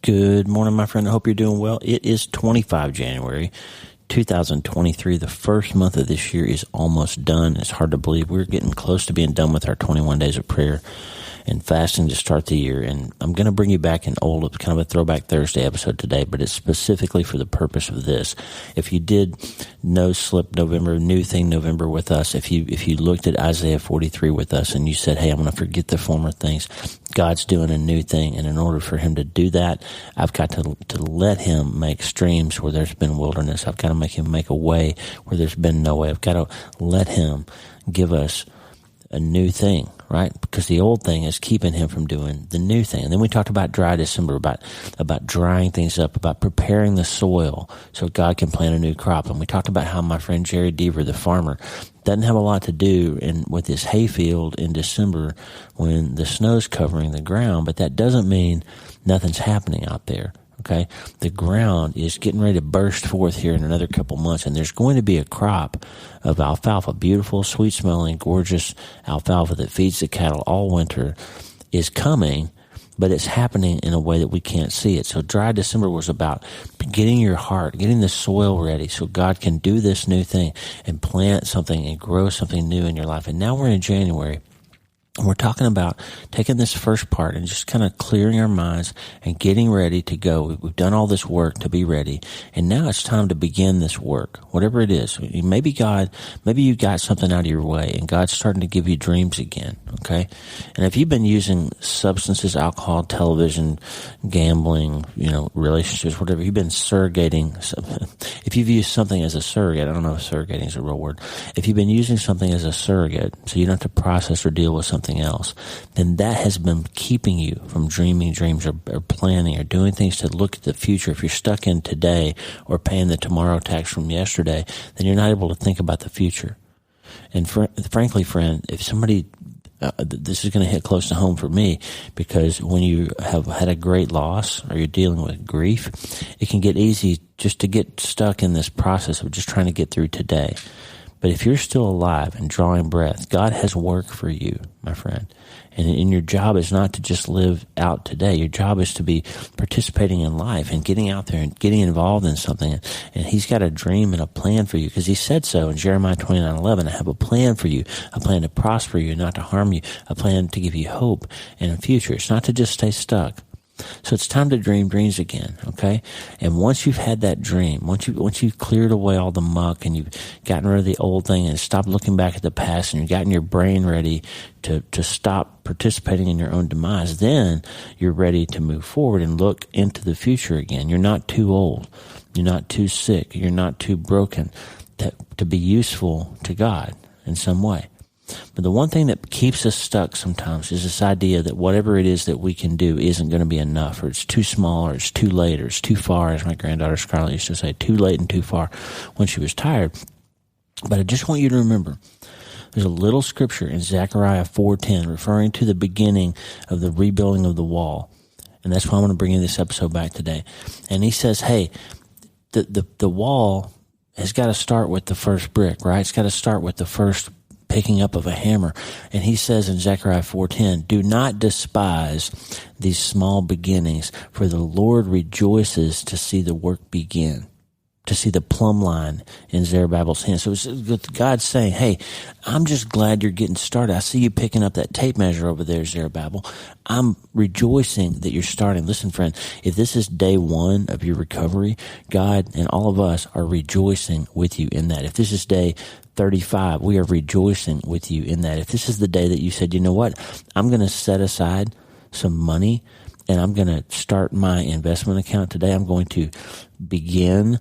Good morning, my friend. I hope you're doing well. It is 25 January 2023. The first month of this year is almost done. It's hard to believe. We're getting close to being done with our 21 days of prayer and fasting to start the year. And I'm going to bring you back kind of a throwback Thursday episode today, but it's specifically for the purpose of this. If you did No Slip November, New Thing November with us, if you looked at Isaiah 43 with us and you said, hey, I'm going to forget the former things, God's doing a new thing. And in order for him to do that, I've got to let him make streams where there's been wilderness. I've got to make him make a way where there's been no way. I've got to let him give us a new thing, right? Because the old thing is keeping him from doing the new thing. And then we talked about dry December, about drying things up, about preparing the soil so God can plant a new crop. And we talked about how my friend Jerry Deaver, the farmer, doesn't have a lot to do with his hayfield in December when the snow's covering the ground, but that doesn't mean nothing's happening out there. Okay, the ground is getting ready to burst forth here in another couple months, and there's going to be a crop of alfalfa, beautiful, sweet-smelling, gorgeous alfalfa that feeds the cattle all winter is coming, but it's happening in a way that we can't see it. So dry December was about getting your heart, getting the soil ready so God can do this new thing and plant something and grow something new in your life. And now we're in January. We're talking about taking this first part and just kind of clearing our minds and getting ready to go. We've done all this work to be ready, and now it's time to begin this work, whatever it is. Maybe you got something out of your way, and God's starting to give you dreams again, okay? And if you've been using substances, alcohol, television, gambling, relationships, whatever, you've been surrogating, if you've used something as a surrogate, I don't know if surrogating is a real word, if you've been using something as a surrogate, so you don't have to process or deal with something else, then that has been keeping you from dreaming dreams or planning or doing things to look at the future. If you're stuck in today or paying the tomorrow tax from yesterday, then you're not able to think about the future. And frankly, friend, if somebody, this is going to hit close to home for me, because when you have had a great loss or you're dealing with grief, it can get easy just to get stuck in this process of just trying to get through today. But if you're still alive and drawing breath, God has work for you, my friend. And your job is not to just live out today. Your job is to be participating in life and getting out there and getting involved in something. And he's got a dream and a plan for you, because he said so in Jeremiah 29:11. I have a plan for you, a plan to prosper you, not to harm you, a plan to give you hope and a future. It's not to just stay stuck. So it's time to dream dreams again, okay? And once you've had that dream, once you've cleared away all the muck and you've gotten rid of the old thing and stopped looking back at the past and you've gotten your brain ready to stop participating in your own demise, then you're ready to move forward and look into the future again. You're not too old. You're not too sick. You're not too broken to be useful to God in some way. But the one thing that keeps us stuck sometimes is this idea that whatever it is that we can do isn't going to be enough, or it's too small, or it's too late, or it's too far, as my granddaughter Scarlett used to say, too late and too far when she was tired. But I just want you to remember, there's a little scripture in Zechariah 4:10 referring to the beginning of the rebuilding of the wall. And that's why I'm going to bring you this episode back today. And he says, hey, the wall has got to start with the first brick, right? It's got to start with the first picking up of a hammer. And he says in Zechariah 4:10, do not despise these small beginnings, for the Lord rejoices to see the work begin, to see the plumb line in Zerubbabel's hand. So it's God saying, hey, I'm just glad you're getting started. I see you picking up that tape measure over there, Zerubbabel. I'm rejoicing that you're starting. Listen, friend, if this is day one of your recovery, God and all of us are rejoicing with you in that. If this is day 35, we are rejoicing with you in that. If this is the day that you said, you know what, I'm going to set aside some money and I'm going to start my investment account today. I'm going to begin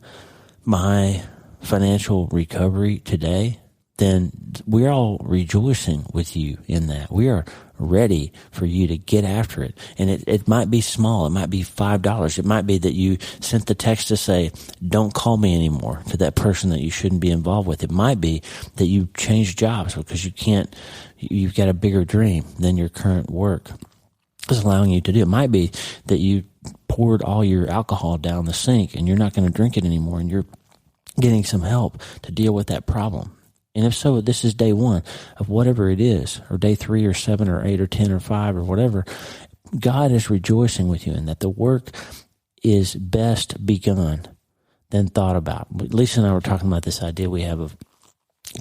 my financial recovery today, then we're all rejoicing with you in that. We are ready for you to get after it. And it might be small. It might be $5. It might be that you sent the text to say, don't call me anymore, to that person that you shouldn't be involved with. It might be that you changed jobs because you've got a bigger dream than your current work is allowing you to do. It might be that you poured all your alcohol down the sink and you're not going to drink it anymore, and you're getting some help to deal with that problem. And if so, this is day one of whatever it is, or day 3 or 7 or 8 or 10 or 5 or whatever. God is rejoicing with you in that. The work is best begun than thought about. Lisa and I were talking about this idea we have of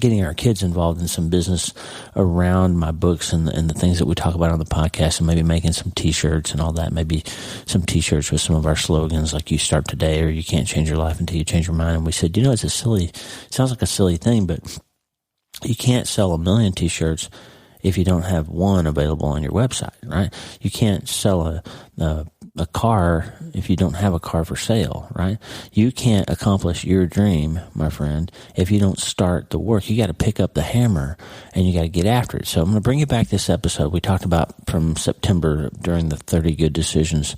getting our kids involved in some business around my books and the things that we talk about on the podcast, and maybe making some T-shirts and all that. Maybe some T-shirts with some of our slogans like "You start today" or "You can't change your life until you change your mind." And we said, it sounds like a silly thing, but you can't sell 1 million T-shirts if you don't have one available on your website, right? You can't sell a car if you don't have a car for sale, right? You can't accomplish your dream, my friend, if you don't start the work. You got to pick up the hammer and you got to get after it. So I'm going to bring you back this episode we talked about from September during the 30 Good Decisions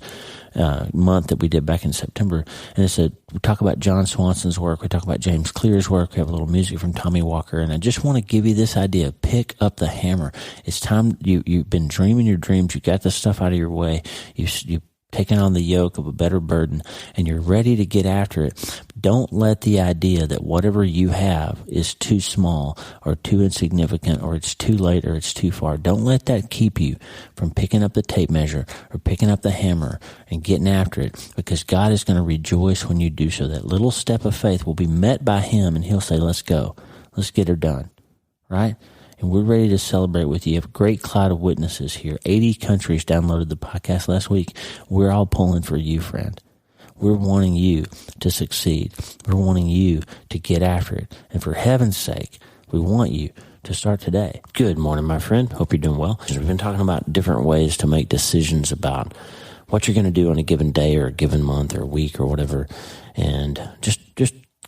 month that we did back in September. And we talk about John Swanson's work. We talk about James Clear's work. We have a little music from Tommy Walker. And I just want to give you this idea. Pick up the hammer. It's time. You've been dreaming your dreams. You got the stuff out of your way. You've taken on the yoke of a better burden, and you're ready to get after it. Don't let the idea that whatever you have is too small or too insignificant or it's too late or it's too far. Don't let that keep you from picking up the tape measure or picking up the hammer and getting after it, because God is going to rejoice when you do so. That little step of faith will be met by Him, and He'll say, let's go. Let's get her done. Right? And we're ready to celebrate with you. You have a great cloud of witnesses here. 80 countries downloaded the podcast last week. We're all pulling for you, friend. We're wanting you to succeed. We're wanting you to get after it. And for heaven's sake, we want you to start today. Good morning, my friend. Hope you're doing well. We've been talking about different ways to make decisions about what you're going to do on a given day or a given month or a week or whatever. And just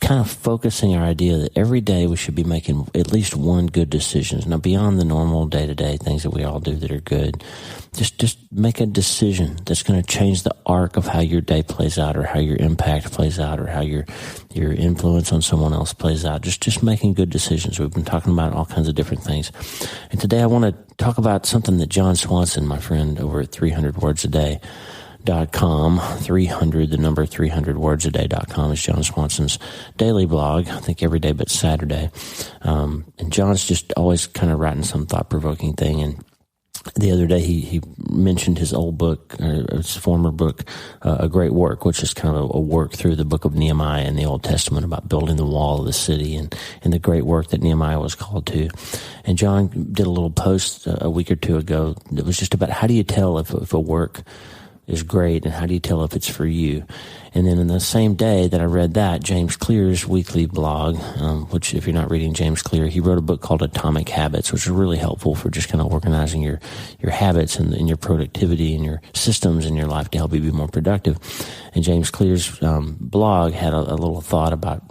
kind of focusing our idea that every day we should be making at least one good decision. Now, beyond the normal day-to-day things that we all do that are good, just make a decision that's going to change the arc of how your day plays out, or how your impact plays out, or how your influence on someone else plays out. Just making good decisions. We've been talking about all kinds of different things. And today I want to talk about something that John Swanson, my friend over at 300wordsaday.com, 300wordsaday.com is John Swanson's daily blog, I think every day but Saturday. And John's just always kind of writing some thought-provoking thing. And the other day he mentioned his old book, or his former book, A Great Work, which is kind of a work through the book of Nehemiah in the Old Testament about building the wall of the city and the great work that Nehemiah was called to. And John did a little post a week or two ago that was just about how do you tell if a work is great, and how do you tell if it's for you? And then in the same day that I read that, James Clear's weekly blog, which if you're not reading James Clear, he wrote a book called Atomic Habits, which is really helpful for just kind of organizing your habits and your productivity and your systems in your life to help you be more productive. And James Clear's blog had a little thought about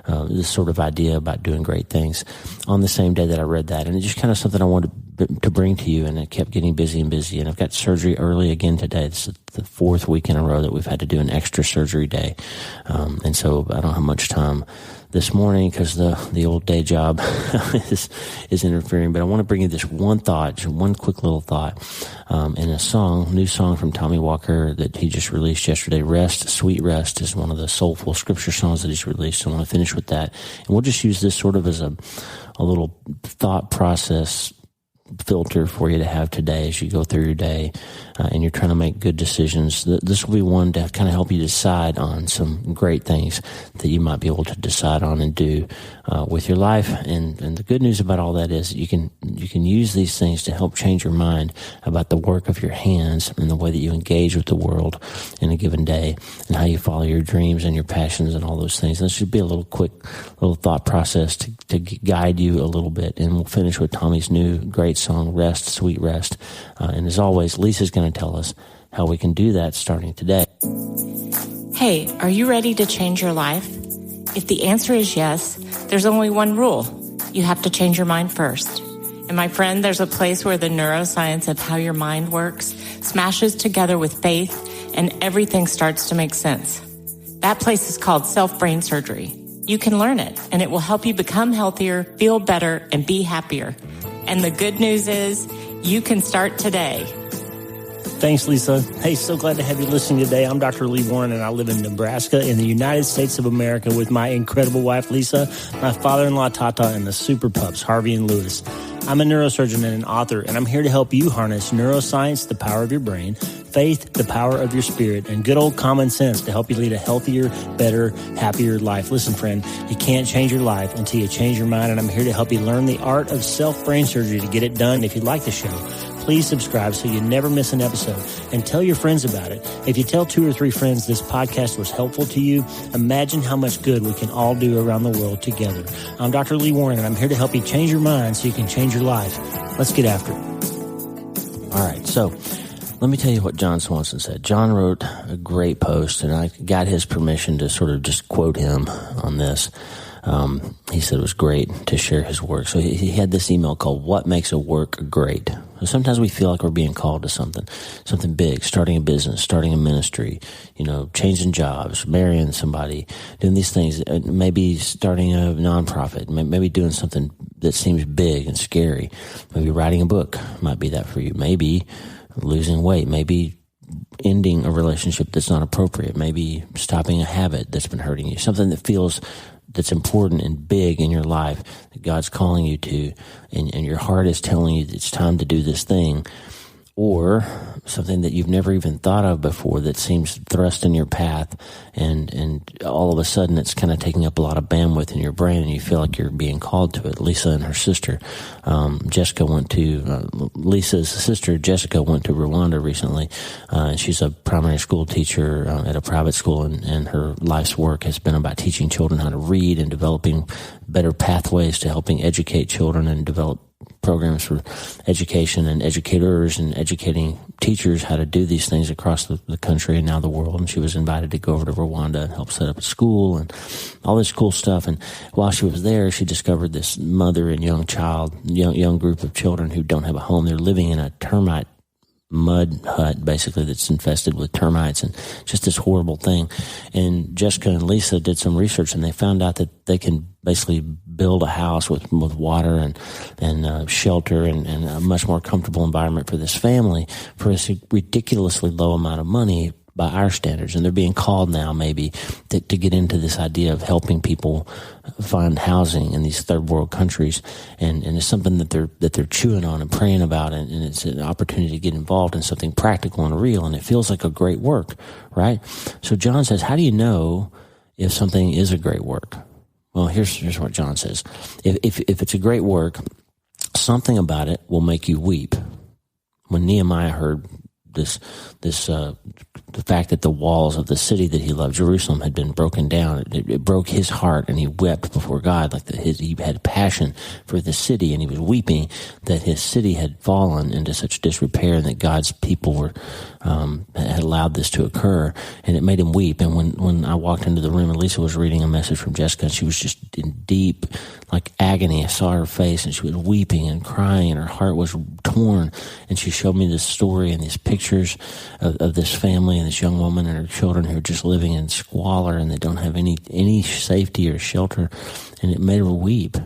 this sort of idea about doing great things on the same day that I read that. And it's just kind of something I wanted to bring to you, and it kept getting busy and busy. And I've got surgery early again today. This is the 4th week in a row that we've had to do an extra surgery day. And so I don't have much time this morning because the old day job is interfering. But I want to bring you this one thought, just one quick little thought, in a new song from Tommy Walker that he just released yesterday. Rest, Sweet Rest is one of the soulful scripture songs that he's released. So I want to finish with that. And we'll just use this sort of as a little thought process filter for you to have today as you go through your day and you're trying to make good decisions. This will be one to kind of help you decide on some great things that you might be able to decide on and do with your life. And the good news about all that is that you can use these things to help change your mind about the work of your hands and the way that you engage with the world in a given day, and how you follow your dreams and your passions and all those things. And this should be a little quick thought process to guide you a little bit. And we'll finish with Tommy's new great song, Rest, Sweet Rest. And as always, Lisa's going to tell us how we can do that starting today. Hey, are you ready to change your life? If the answer is yes, there's only one rule. You have to change your mind first. And my friend, there's a place where the neuroscience of how your mind works smashes together with faith, and everything starts to make sense. That place is called self-brain surgery. You can learn it, and it will help you become healthier, feel better, and be happier. And the good news is you can start today. Thanks, Lisa. Hey, so glad to have you listening today. I'm Dr. Lee Warren, and I live in Nebraska in the United States of America with my incredible wife, Lisa, my father-in-law, Tata, and the super pups, Harvey and Lewis. I'm a neurosurgeon and an author, and I'm here to help you harness neuroscience, the power of your brain, faith, the power of your spirit, and good old common sense to help you lead a healthier, better, happier life. Listen, friend, you can't change your life until you change your mind, and I'm here to help you learn the art of self-brain surgery to get it done. If you like the show, please subscribe so you never miss an episode, and tell your friends about it. If you tell 2 or 3 friends this podcast was helpful to you, imagine how much good we can all do around the world together. I'm Dr. Lee Warren, and I'm here to help you change your mind so you can change your life. Let's get after it. All right, so let me tell you what John Swanson said. John wrote a great post, and I got his permission to sort of just quote him on this. He said it was great to share his work. So he had this email called What Makes a Work Great? So sometimes we feel like we're being called to something big, starting a business, starting a ministry, changing jobs, marrying somebody, doing these things, maybe starting a nonprofit, maybe doing something that seems big and scary. Maybe writing a book might be that for you. Maybe losing weight, maybe ending a relationship that's not appropriate, maybe stopping a habit that's been hurting you, something that's important and big in your life that God's calling you to, and your heart is telling you that it's time to do this thing, or something that you've never even thought of before that seems thrust in your path, and all of a sudden it's kind of taking up a lot of bandwidth in your brain, and you feel like you're being called to it. Lisa and her sister, Lisa's sister, Jessica, went to Rwanda recently. She's a primary school teacher at a private school, and her life's work has been about teaching children how to read and developing better pathways to helping educate children and develop programs for education and educators and educating teachers how to do these things across the country and now the world. And she was invited to go over to Rwanda and help set up a school and all this cool stuff. And while she was there, she discovered this mother and young group of children who don't have a home. They're living in a termite mud hut, basically, that's infested with termites, and just this horrible thing. And Jessica and Lisa did some research, and they found out that they can basically build a house with water and shelter and a much more comfortable environment for this family for a ridiculously low amount of money by our standards. And they're being called now maybe to get into this idea of helping people find housing in these third world countries. And it's something that they're chewing on and praying about, and it's an opportunity to get involved in something practical and real, and it feels like a great work, right? So John says, how do you know if something is a great work? Well, here's what John says. If it's a great work, something about it will make you weep. When Nehemiah heard the fact that the walls of the city that he loved, Jerusalem, had been broken down, it broke his heart, and he wept before God. He had passion for the city, and he was weeping that his city had fallen into such disrepair, and that God's people had allowed this to occur, and it made him weep. And when I walked into the room, and Lisa was reading a message from Jessica, and she was just in deep, agony. I saw her face, and she was weeping and crying, and her heart was torn. And she showed me this story and these pictures of this family and this young woman and her children who are just living in squalor, and they don't have any safety or shelter, and it made her weep.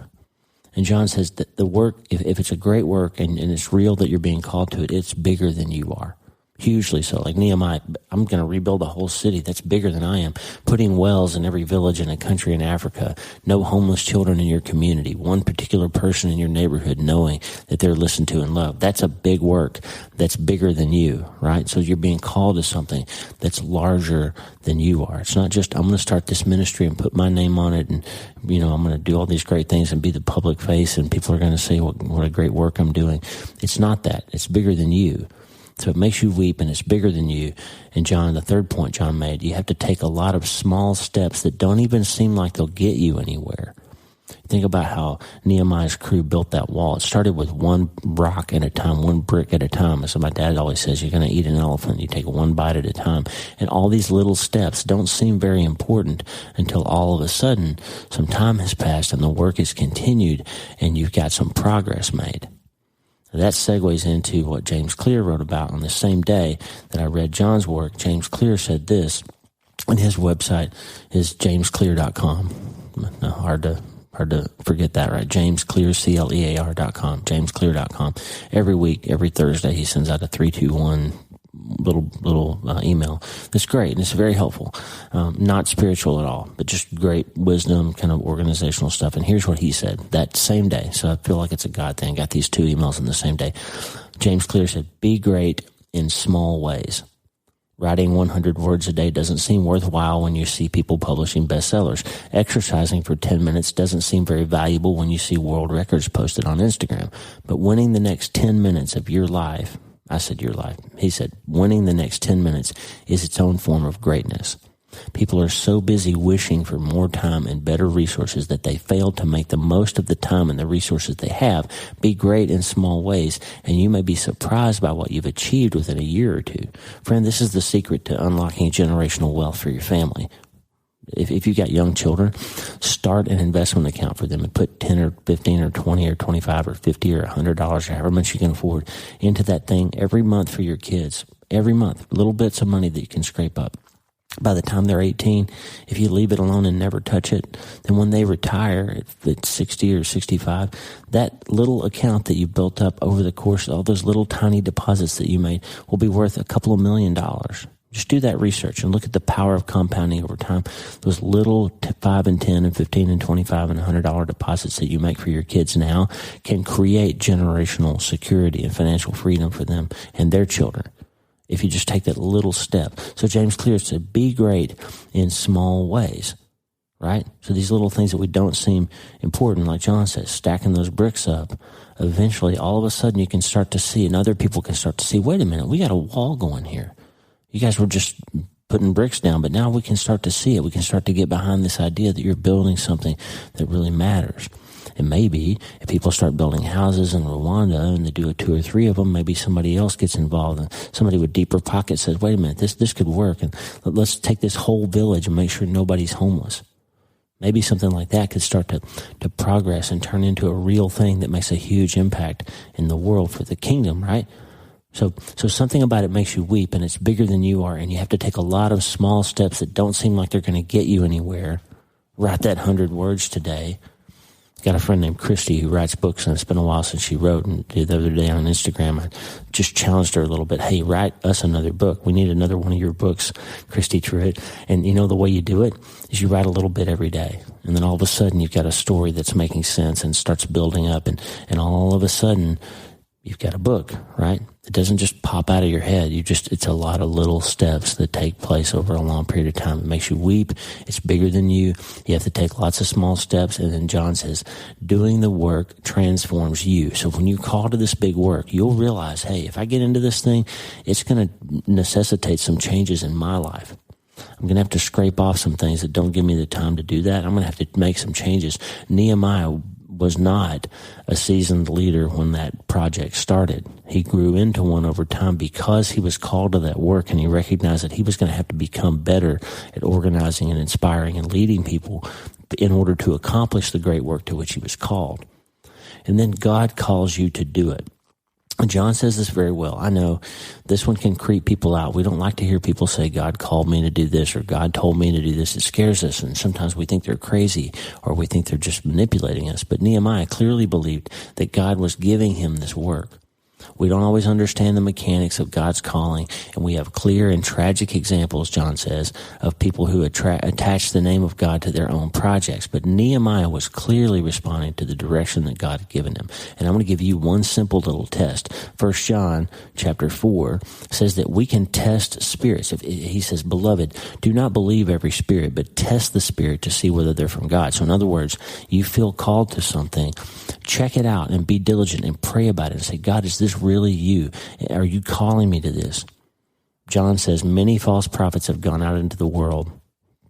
And John says that the work, if it's a great work and it's real that you're being called to it, it's bigger than you are. Hugely so. Like Nehemiah, I'm going to rebuild a whole city. That's bigger than I am. Putting wells in every village in a country in Africa. No homeless children in your community. One particular person in your neighborhood knowing that they're listened to and loved. That's a big work. That's bigger than you, right? So you're being called to something that's larger than you are. It's not just, I'm going to start this ministry and put my name on it, and, I'm going to do all these great things and be the public face, and people are going to say what a great work I'm doing. It's not that. It's bigger than you. So it makes you weep, and it's bigger than you. And John, the third point John made, you have to take a lot of small steps that don't even seem like they'll get you anywhere. Think about how Nehemiah's crew built that wall. It started with one rock at a time, one brick at a time. As my dad always says, you're going to eat an elephant. You take one bite at a time. And all these little steps don't seem very important until all of a sudden some time has passed and the work is continued and you've got some progress made. That segues into what James Clear wrote about on the same day that I read John's work. James Clear said this, and his website is jamesclear.com. No, hard to forget that, right? JamesClear, CLEAR.com, jamesclear.com. Every week, every Thursday, he sends out a 321 little email. It's great, and it's very helpful. Not spiritual at all, but just great wisdom, kind of organizational stuff. And here's what he said that same day. So I feel like it's a God thing. I got these two emails in the same day. James Clear said, be great in small ways. Writing 100 words a day doesn't seem worthwhile when you see people publishing bestsellers. Exercising for 10 minutes doesn't seem very valuable when you see world records posted on Instagram. But winning the next 10 minutes of your life, I said your life, he said, winning the next 10 minutes is its own form of greatness. People are so busy wishing for more time and better resources that they fail to make the most of the time and the resources they have. Be great in small ways, and you may be surprised by what you've achieved within a year or two. Friend, this is the secret to unlocking generational wealth for your family. If you've got young children, start an investment account for them and put 10 or 15 or 20 or 25 or 50 or $100 or however much you can afford into that thing every month for your kids. Every month, little bits of money that you can scrape up. By the time they're 18, if you leave it alone and never touch it, then when they retire at 60 or 65, that little account that you built up over the course of all those little tiny deposits that you made will be worth a couple of $1 million. Just do that research and look at the power of compounding over time. Those little 5 and 10 and 15 and 25 and $100 deposits that you make for your kids now can create generational security and financial freedom for them and their children, if you just take that little step. So James Clear said, be great in small ways, right? So these little things that we don't seem important, like John says, stacking those bricks up, eventually all of a sudden you can start to see, and other people can start to see, wait a minute, we got a wall going here. You guys were just putting bricks down, but now we can start to see it. We can start to get behind this idea that you're building something that really matters. And maybe if people start building houses in Rwanda and they do 2 or 3 of them, maybe somebody else gets involved and somebody with deeper pockets says, wait a minute, this could work. And let's take this whole village and make sure nobody's homeless. Maybe something like that could start to progress and turn into a real thing that makes a huge impact in the world for the kingdom, right? So something about it makes you weep, and it's bigger than you are, and you have to take a lot of small steps that don't seem like they're going to get you anywhere. Write that 100 words today. Got a friend named Christy who writes books, and it's been a while since she wrote. And the other day on Instagram, I just challenged her a little bit. Hey, write us another book. We need another one of your books, Christy Truitt. And you know the way you do it is you write a little bit every day. And then all of a sudden you've got a story that's making sense and starts building up. And all of a sudden you've got a book, right? It doesn't just pop out of your head. It's a lot of little steps that take place over a long period of time. It makes you weep. It's bigger than you. You have to take lots of small steps. And then John says, doing the work transforms you. So when you call to this big work, you'll realize, hey, if I get into this thing, it's going to necessitate some changes in my life. I'm going to have to scrape off some things that don't give me the time to do that. I'm going to have to make some changes. Nehemiah was not a seasoned leader when that project started. He grew into one over time because he was called to that work, and he recognized that he was going to have to become better at organizing and inspiring and leading people in order to accomplish the great work to which he was called. And then God calls you to do it. John says this very well. I know this one can creep people out. We don't like to hear people say, God called me to do this, or God told me to do this. It scares us, and sometimes we think they're crazy, or we think they're just manipulating us. But Nehemiah clearly believed that God was giving him this work. We don't always understand the mechanics of God's calling, and we have clear and tragic examples, John says, of people who attach the name of God to their own projects. But Nehemiah was clearly responding to the direction that God had given him. And I'm going to give you one simple little test. 1 John chapter 4 says that we can test spirits. He says, beloved, do not believe every spirit, but test the spirit to see whether they're from God. So in other words, you feel called to something, check it out and be diligent and pray about it and say, God, is this really you? Are you calling me to this? John says many false prophets have gone out into the world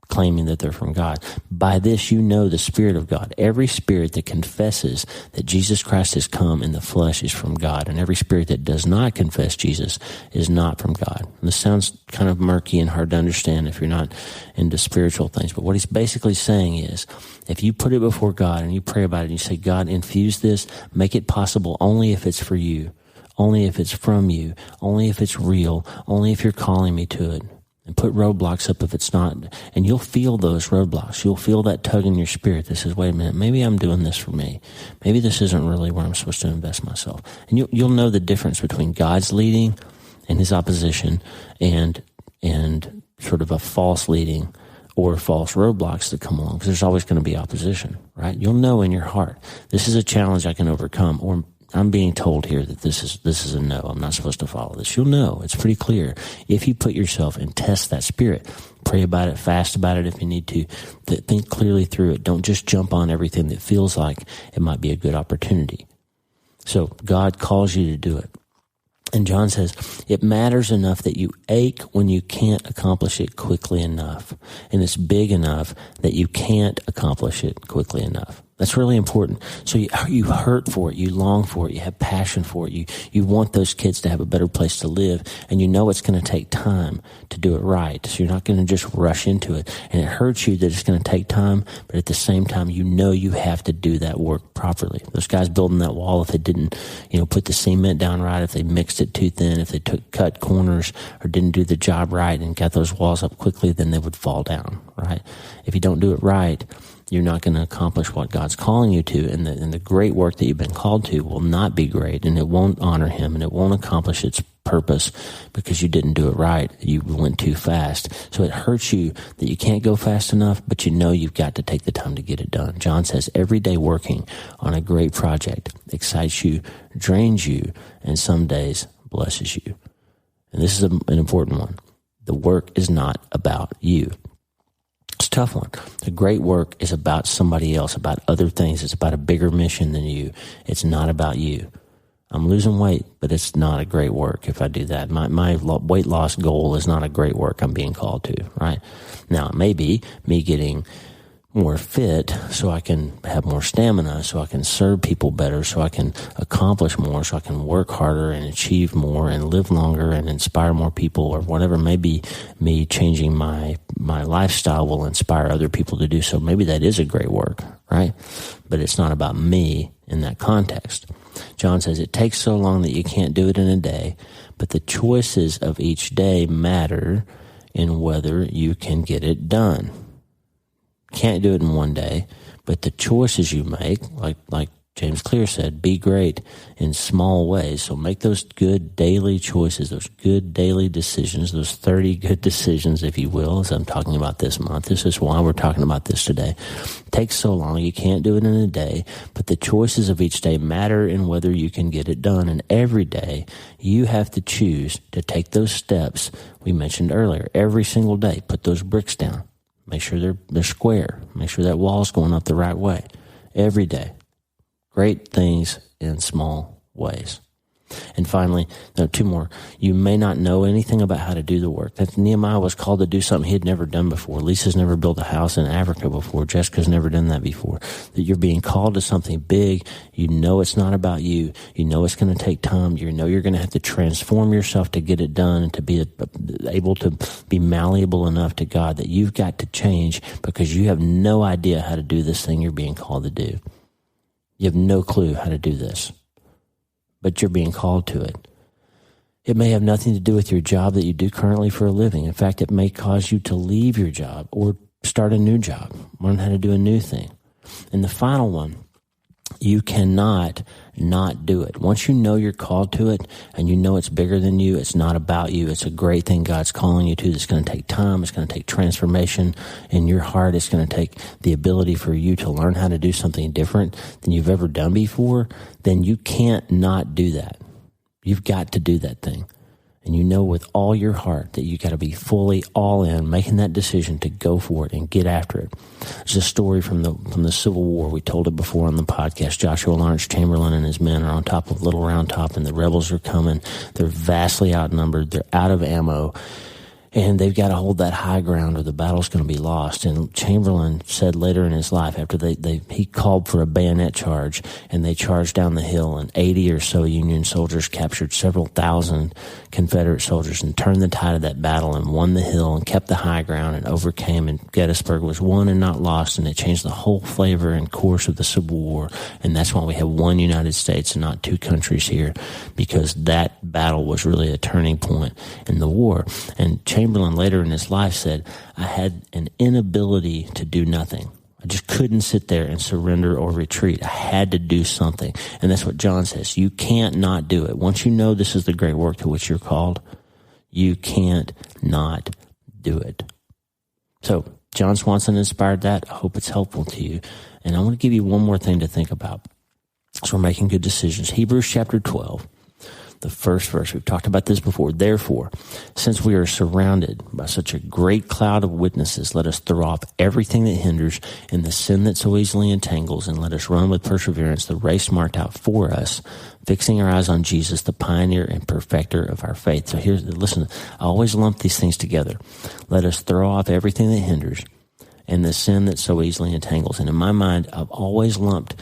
claiming that they're from God. By this you know the Spirit of God. Every spirit that confesses that Jesus Christ has come in the flesh is from God, and every spirit that does not confess Jesus is not from God. And this sounds kind of murky and hard to understand if you're not into spiritual things, but what he's basically saying is, if you put it before God and you pray about it and you say, God, infuse this, make it possible only if it's for you, only if it's from you, only if it's real, only if you're calling me to it. And put roadblocks up if it's not. And you'll feel those roadblocks. You'll feel that tug in your spirit that says, wait a minute, maybe I'm doing this for me. Maybe this isn't really where I'm supposed to invest myself. And you'll know the difference between God's leading and his opposition and sort of a false leading or false roadblocks that come along. Because there's always going to be opposition, right? You'll know in your heart, this is a challenge I can overcome, or I'm being told here that this is a no. I'm not supposed to follow this. You'll know. It's pretty clear. If you put yourself and test that spirit, pray about it, fast about it if you need to, think clearly through it. Don't just jump on everything that feels like it might be a good opportunity. So God calls you to do it. And John says, it matters enough that you ache when you can't accomplish it quickly enough. And it's big enough that you can't accomplish it quickly enough. That's really important. So you hurt for it, you long for it, you have passion for it, you want those kids to have a better place to live, and you know it's going to take time to do it right. So you're not going to just rush into it. And it hurts you that it's going to take time, but at the same time, you know you have to do that work properly. Those guys building that wall, if they didn't, put the cement down right, if they mixed it too thin, if they cut corners or didn't do the job right and got those walls up quickly, then they would fall down, right? If you don't do it right, you're not going to accomplish what God's calling you to, and the great work that you've been called to will not be great, and it won't honor Him, and it won't accomplish its purpose because you didn't do it right. You went too fast. So it hurts you that you can't go fast enough, but you know you've got to take the time to get it done. John says every day working on a great project excites you, drains you, and some days blesses you. And this is an important one. The work is not about you. It's a tough one. The great work is about somebody else, about other things. It's about a bigger mission than you. It's not about you. I'm losing weight, but it's not a great work if I do that. My weight loss goal is not a great work I'm being called to, right? Now, it may be me getting more fit so I can have more stamina, so I can serve people better, so I can accomplish more, so I can work harder and achieve more and live longer and inspire more people, or whatever. Maybe me changing my lifestyle will inspire other people to do so. Maybe that is a great work, right? But it's not about me in that context. John says it takes so long that you can't do it in a day, but the choices of each day matter in whether you can get it done. Can't do it in one day, but the choices you make, like James Clear said, be great in small ways. So make those good daily choices, those good daily decisions, those 30 good decisions, if you will, as I'm talking about this month. This is why we're talking about this today. It takes so long, you can't do it in a day, but the choices of each day matter in whether you can get it done. And every day, you have to choose to take those steps we mentioned earlier. Every single day, put those bricks down. Make sure they're square. Make sure that wall's going up the right way. Every day. Great things in small ways. And finally, two more. You may not know anything about how to do the work. That Nehemiah was called to do something he had never done before. Lisa's never built a house in Africa before. Jessica's never done that before. That you're being called to something big. You know it's not about you. You know it's going to take time. You know you're going to have to transform yourself to get it done and to be able to be malleable enough to God that you've got to change because you have no idea how to do this thing you're being called to do. You have no clue how to do this, but you're being called to it. It may have nothing to do with your job that you do currently for a living. In fact, it may cause you to leave your job or start a new job, learn how to do a new thing. And the final one, you cannot not do it. Once you know you're called to it and you know it's bigger than you, it's not about you, it's a great thing God's calling you to. It's going to take time. It's going to take transformation in your heart. It's going to take the ability for you to learn how to do something different than you've ever done before. Then you can't not do that. You've got to do that thing. And you know with all your heart that you got to be fully all in, making that decision to go for it and get after it. There's a story from the Civil War. We told it before on the podcast. Joshua Lawrence Chamberlain and his men are on top of Little Round Top, and the rebels are coming. They're vastly outnumbered. They're out of ammo. And they've got to hold that high ground or the battle's going to be lost. And Chamberlain said later in his life, after he called for a bayonet charge, and they charged down the hill, and 80 or so Union soldiers captured several thousand Confederate soldiers and turned the tide of that battle and won the hill and kept the high ground and overcame. And Gettysburg was won and not lost, and it changed the whole flavor and course of the Civil War. And that's why we have one United States and not two countries here, because that battle was really a turning point in the war. And Chamberlain later in his life said, I had an inability to do nothing. I just couldn't sit there and surrender or retreat. I had to do something. And that's what John says. You can't not do it. Once you know this is the great work to which you're called, you can't not do it. So John Swanson inspired that. I hope it's helpful to you. And I want to give you one more thing to think about. So we're making good decisions. Hebrews chapter 12, the first verse. We've talked about this before. Therefore, since we are surrounded by such a great cloud of witnesses, let us throw off everything that hinders and the sin that so easily entangles, and let us run with perseverance the race marked out for us, fixing our eyes on Jesus, the pioneer and perfecter of our faith. So listen, I always lump these things together. Let us throw off everything that hinders and the sin that so easily entangles. And in my mind, I've always lumped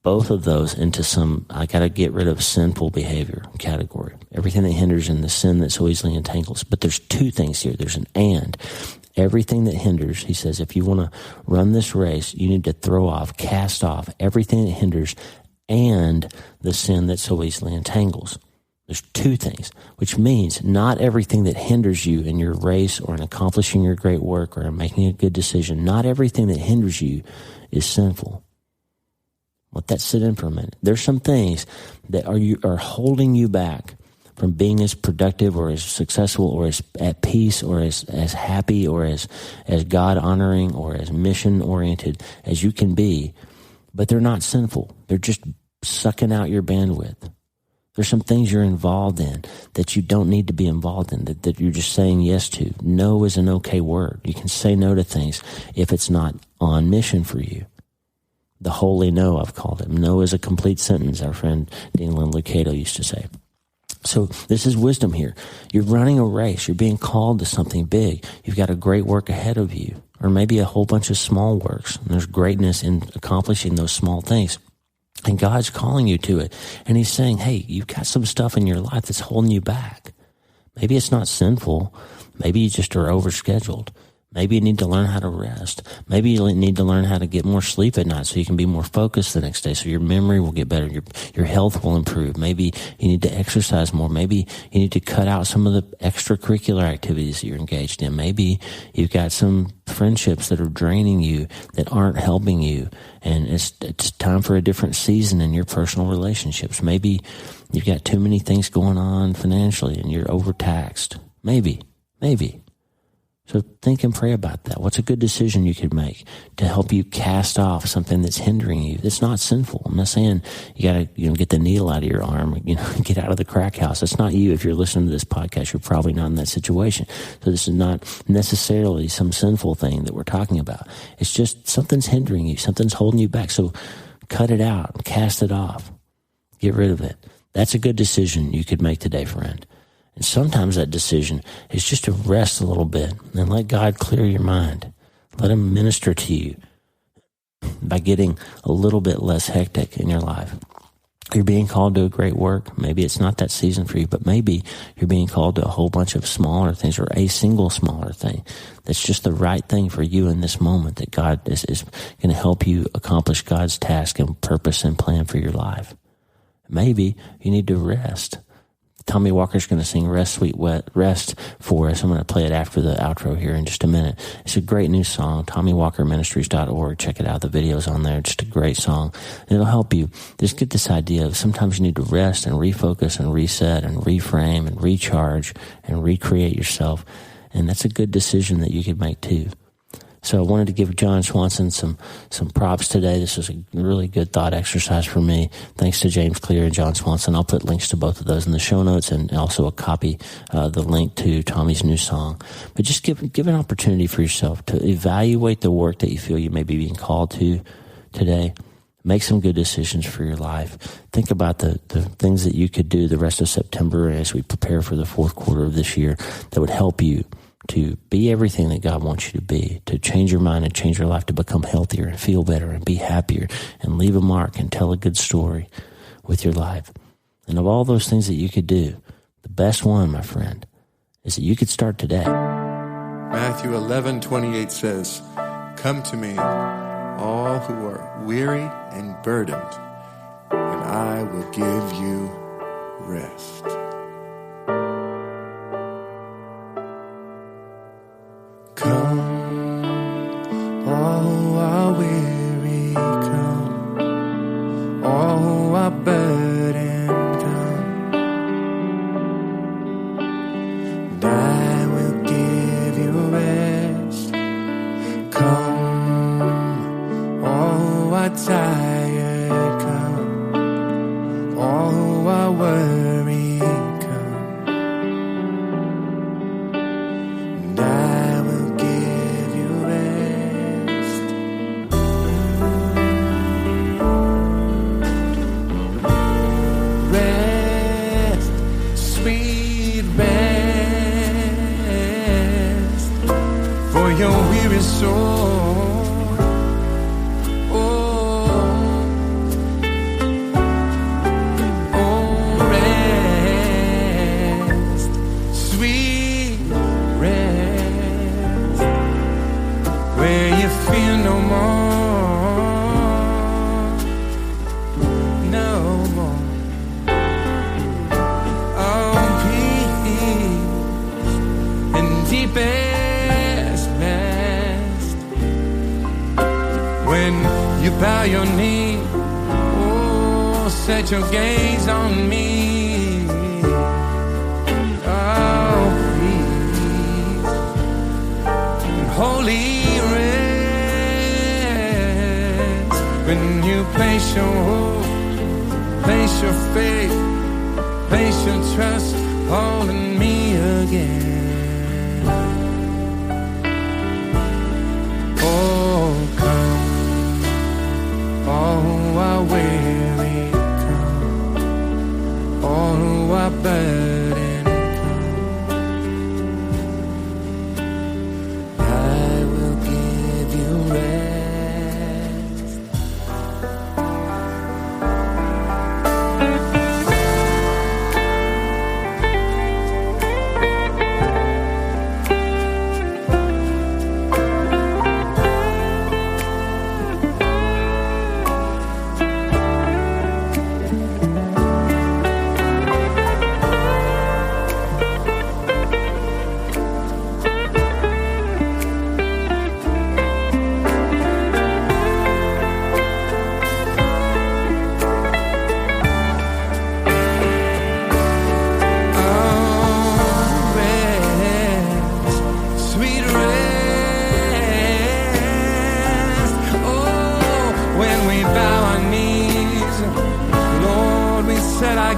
both of those into I got to get rid of sinful behavior category. Everything that hinders and the sin that so easily entangles. But there's two things here. There's an and. Everything that hinders, he says, if you want to run this race, you need to throw off, cast off everything that hinders and the sin that so easily entangles. There's two things, which means not everything that hinders you in your race or in accomplishing your great work or in making a good decision, not everything that hinders you is sinful. Let that sit in for a minute. There's some things that are holding you back from being as productive or as successful or as at peace or as happy or as God-honoring or as mission-oriented as you can be, but they're not sinful. They're just sucking out your bandwidth. There's some things you're involved in that you don't need to be involved in, that you're just saying yes to. No is an okay word. You can say no to things if it's not on mission for you. The holy no, I've called it. No is a complete sentence, our friend Daniel Lucado used to say. So this is wisdom here. You're running a race. You're being called to something big. You've got a great work ahead of you, or maybe a whole bunch of small works. And there's greatness in accomplishing those small things. And God's calling you to it. And he's saying, hey, you've got some stuff in your life that's holding you back. Maybe it's not sinful. Maybe you just are overscheduled. Maybe you need to learn how to rest. Maybe you need to learn how to get more sleep at night so you can be more focused the next day, so your memory will get better, your health will improve. Maybe you need to exercise more. Maybe you need to cut out some of the extracurricular activities that you're engaged in. Maybe you've got some friendships that are draining you, that aren't helping you, and it's time for a different season in your personal relationships. Maybe you've got too many things going on financially and you're overtaxed. Maybe. So think and pray about that. What's a good decision you could make to help you cast off something that's hindering you? That's not sinful. I'm not saying you got to get the needle out of your arm, get out of the crack house. That's not you. If you're listening to this podcast, you're probably not in that situation. So this is not necessarily some sinful thing that we're talking about. It's just something's hindering you. Something's holding you back. So cut it out, cast it off, get rid of it. That's a good decision you could make today, friend. And sometimes that decision is just to rest a little bit and let God clear your mind. Let him minister to you by getting a little bit less hectic in your life. You're being called to a great work. Maybe it's not that season for you, but maybe you're being called to a whole bunch of smaller things or a single smaller thing that's just the right thing for you in this moment, that God is going to help you accomplish God's task and purpose and plan for your life. Maybe you need to rest. Tommy Walker's going to sing Rest, Sweet Rest for us. I'm going to play it after the outro here in just a minute. It's a great new song, TommyWalkerMinistries.org. Check it out. The video's on there. Just a great song. And it'll help you just get this idea of sometimes you need to rest and refocus and reset and reframe and recharge and recreate yourself. And that's a good decision that you could make too. So I wanted to give John Swanson some props today. This was a really good thought exercise for me. Thanks to James Clear and John Swanson. I'll put links to both of those in the show notes and also a copy, the link to Tommy's new song. But just give an opportunity for yourself to evaluate the work that you feel you may be being called to today. Make some good decisions for your life. Think about the things that you could do the rest of September as we prepare for the fourth quarter of this year that would help you to be everything that God wants you to be, to change your mind and change your life, to become healthier and feel better and be happier and leave a mark and tell a good story with your life. And of all those things that you could do, the best one, my friend, is that you could start today. Matthew 11:28 says, "Come to me, all who are weary and burdened, and I will give you rest." Come, all who are weary, come, all who are burdened, come, and I will give you rest. Come, all who are tired, come, your weary soul. Bow your knee, oh, set your gaze on me. Oh, peace and holy rest. When you place your hope, place your faith, place your trust all in me again. Oh, come. All who are weary, come. All who are burdened, come. I will give you rest.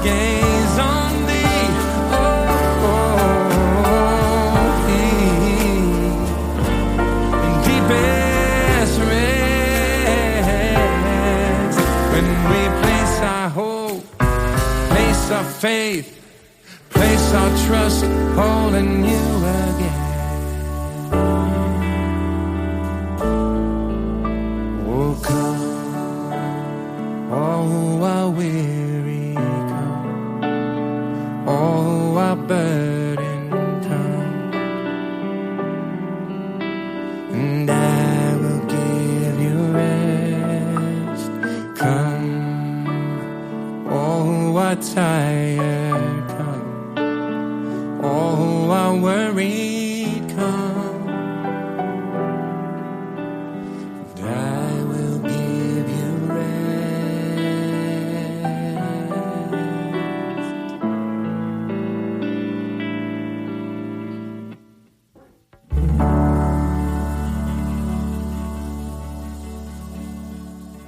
Gaze on thee, in deepest rest. When we place our hope, place our faith, place our trust all in you again. Oh, come, all who are weary, all who are burdened, come, and I will give you rest. Come, all who are tired, come, all who are worried, come, and I will give you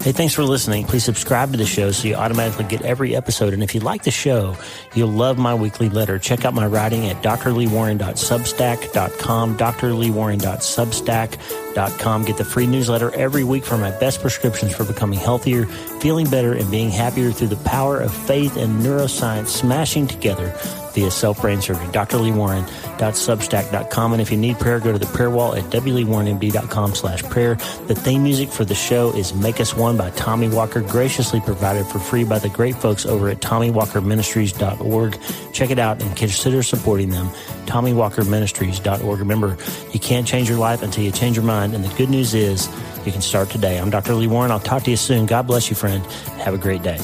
Hey, thanks for listening. Please subscribe to the show so you automatically get every episode. And if you like the show, you'll love my weekly letter. Check out my writing at drleewarren.substack.com, drleewarren.substack.com. Get the free newsletter every week for my best prescriptions for becoming healthier, feeling better, and being happier through the power of faith and neuroscience smashing together via self-brain surgery. drleewarren.substack.com. And if you need prayer, go to the prayer wall at wleewarrenmd.com/prayer. The theme music for the show is Make Us One by Tommy Walker, graciously provided for free by the great folks over at TommyWalkerMinistries.org. Check it out and consider supporting them. TommyWalkerMinistries.org. Remember, you can't change your life until you change your mind. And the good news is you can start today. I'm Dr. Lee Warren. I'll talk to you soon. God bless you, friend. Have a great day.